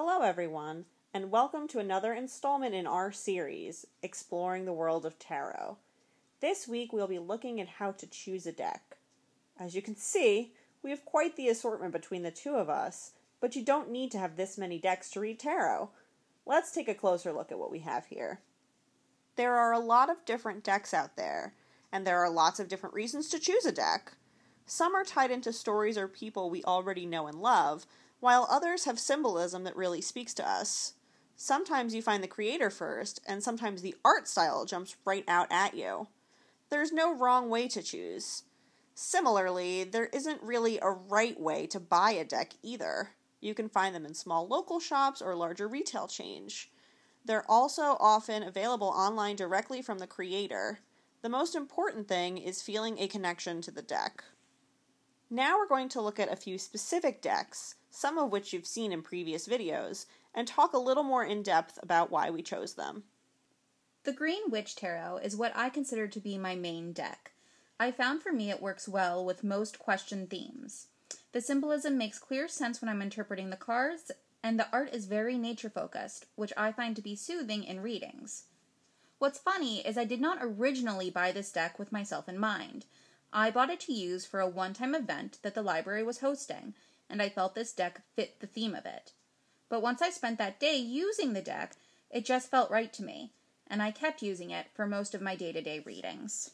Hello everyone, and welcome to another installment in our series, Exploring the World of Tarot. This week we'll be looking at how to choose a deck. As you can see, we have quite the assortment between the two of us, but you don't need to have this many decks to read tarot. Let's take a closer look at what we have here. There are a lot of different decks out there, and there are lots of different reasons to choose a deck. Some are tied into stories or people we already know and love, while others have symbolism that really speaks to us. Sometimes you find the creator first, and sometimes the art style jumps right out at you. There's no wrong way to choose. Similarly, there isn't really a right way to buy a deck either. You can find them in small local shops or larger retail chains. They're also often available online directly from the creator. The most important thing is feeling a connection to the deck. Now we're going to look at a few specific decks, some of which you've seen in previous videos, and talk a little more in depth about why we chose them. The Green Witch Tarot is what I consider to be my main deck. I found for me it works well with most question themes. The symbolism makes clear sense when I'm interpreting the cards, and the art is very nature-focused, which I find to be soothing in readings. What's funny is I did not originally buy this deck with myself in mind. I bought it to use for a one-time event that the library was hosting, and I felt this deck fit the theme of it. But once I spent that day using the deck, it just felt right to me, and I kept using it for most of my day-to-day readings.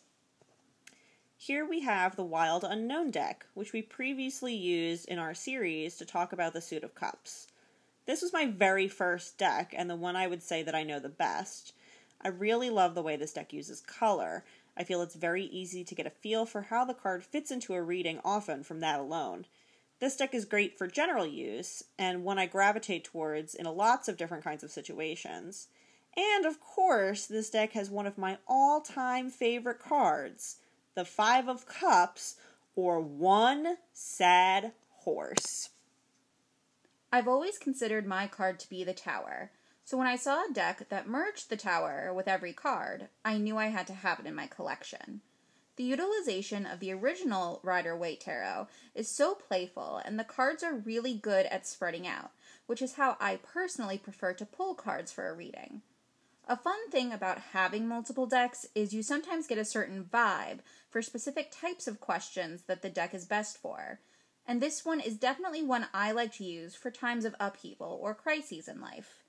Here we have the Wild Unknown deck, which we previously used in our series to talk about the Suit of Cups. This was my very first deck, and the one I would say that I know the best. I really love the way this deck uses color. I feel it's very easy to get a feel for how the card fits into a reading often from that alone. This deck is great for general use, and one I gravitate towards in lots of different kinds of situations. And of course, this deck has one of my all-time favorite cards, the Five of Cups, or One Sad Horse. I've always considered my card to be the Tower. So when I saw a deck that merged the Tower with every card, I knew I had to have it in my collection. The utilization of the original Rider-Waite Tarot is so playful, and the cards are really good at spreading out, which is how I personally prefer to pull cards for a reading. A fun thing about having multiple decks is you sometimes get a certain vibe for specific types of questions that the deck is best for, and this one is definitely one I like to use for times of upheaval or crises in life.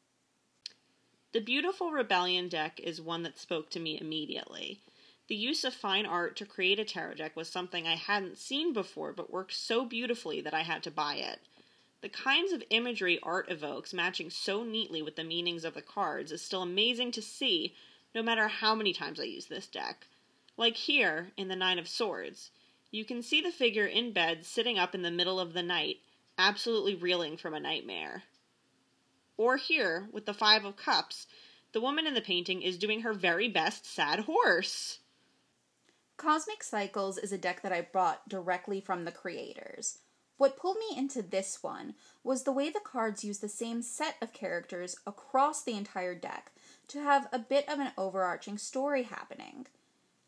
The Beautiful Rebellion deck is one that spoke to me immediately. The use of fine art to create a tarot deck was something I hadn't seen before but worked so beautifully that I had to buy it. The kinds of imagery art evokes matching so neatly with the meanings of the cards is still amazing to see, no matter how many times I use this deck. Like here, in the Nine of Swords, you can see the figure in bed sitting up in the middle of the night, absolutely reeling from a nightmare. Or here, with the Five of Cups, the woman in the painting is doing her very best sad horse. Cosmic Cycles is a deck that I bought directly from the creators. What pulled me into this one was the way the cards use the same set of characters across the entire deck to have a bit of an overarching story happening.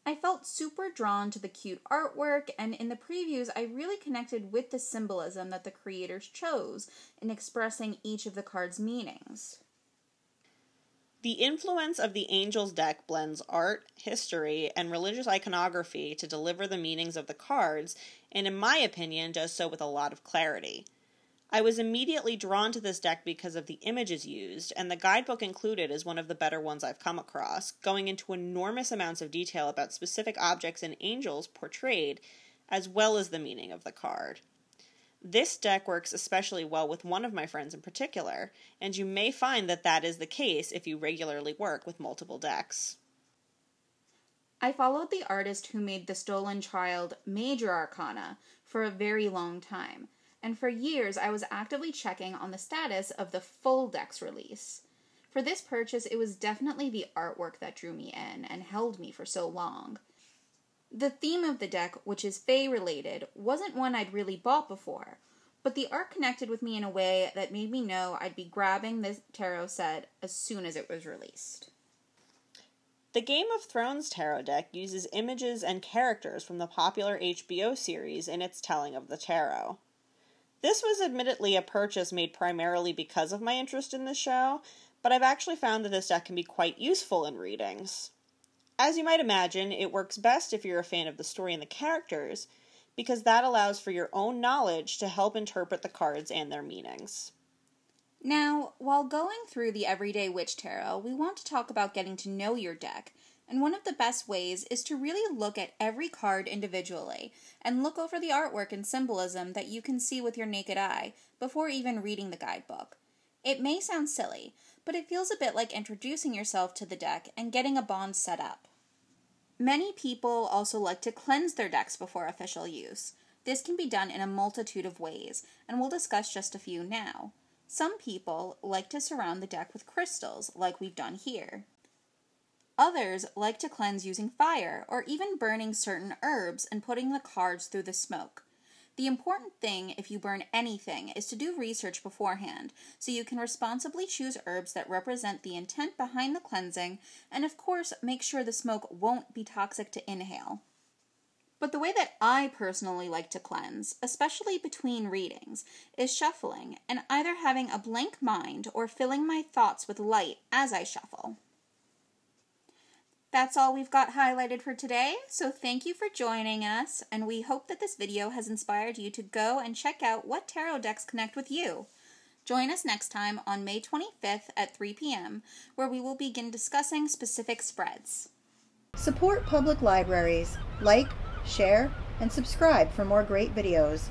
I felt super drawn to the cute artwork, and in the previews I really connected with the symbolism that the creators chose in expressing each of the cards' meanings. The influence of the Angels deck blends art, history, and religious iconography to deliver the meanings of the cards, and in my opinion does so with a lot of clarity. I was immediately drawn to this deck because of the images used, and the guidebook included is one of the better ones I've come across, going into enormous amounts of detail about specific objects and angels portrayed, as well as the meaning of the card. This deck works especially well with one of my friends in particular, and you may find that that is the case if you regularly work with multiple decks. I followed the artist who made the Stolen Child Major Arcana for a very long time, and for years I was actively checking on the status of the full deck's release. For this purchase, it was definitely the artwork that drew me in and held me for so long. The theme of the deck, which is Fae-related, wasn't one I'd really bought before, but the art connected with me in a way that made me know I'd be grabbing this tarot set as soon as it was released. The Game of Thrones tarot deck uses images and characters from the popular HBO series in its telling of the tarot. This was admittedly a purchase made primarily because of my interest in the show, but I've actually found that this deck can be quite useful in readings. As you might imagine, it works best if you're a fan of the story and the characters, because that allows for your own knowledge to help interpret the cards and their meanings. Now, while going through the Everyday Witch Tarot, we want to talk about getting to know your deck, and one of the best ways is to really look at every card individually, and look over the artwork and symbolism that you can see with your naked eye before even reading the guidebook. It may sound silly, but it feels a bit like introducing yourself to the deck and getting a bond set up. Many people also like to cleanse their decks before official use. This can be done in a multitude of ways, and we'll discuss just a few now. Some people like to surround the deck with crystals, like we've done here. Others like to cleanse using fire, or even burning certain herbs and putting the cards through the smoke. The important thing, if you burn anything, is to do research beforehand, so you can responsibly choose herbs that represent the intent behind the cleansing, and of course, make sure the smoke won't be toxic to inhale. But the way that I personally like to cleanse, especially between readings, is shuffling, and either having a blank mind or filling my thoughts with light as I shuffle. That's all we've got highlighted for today, so thank you for joining us, and we hope that this video has inspired you to go and check out what tarot decks connect with you. Join us next time on May 25th at 3 p.m., where we will begin discussing specific spreads. Support public libraries. Like, share, and subscribe for more great videos.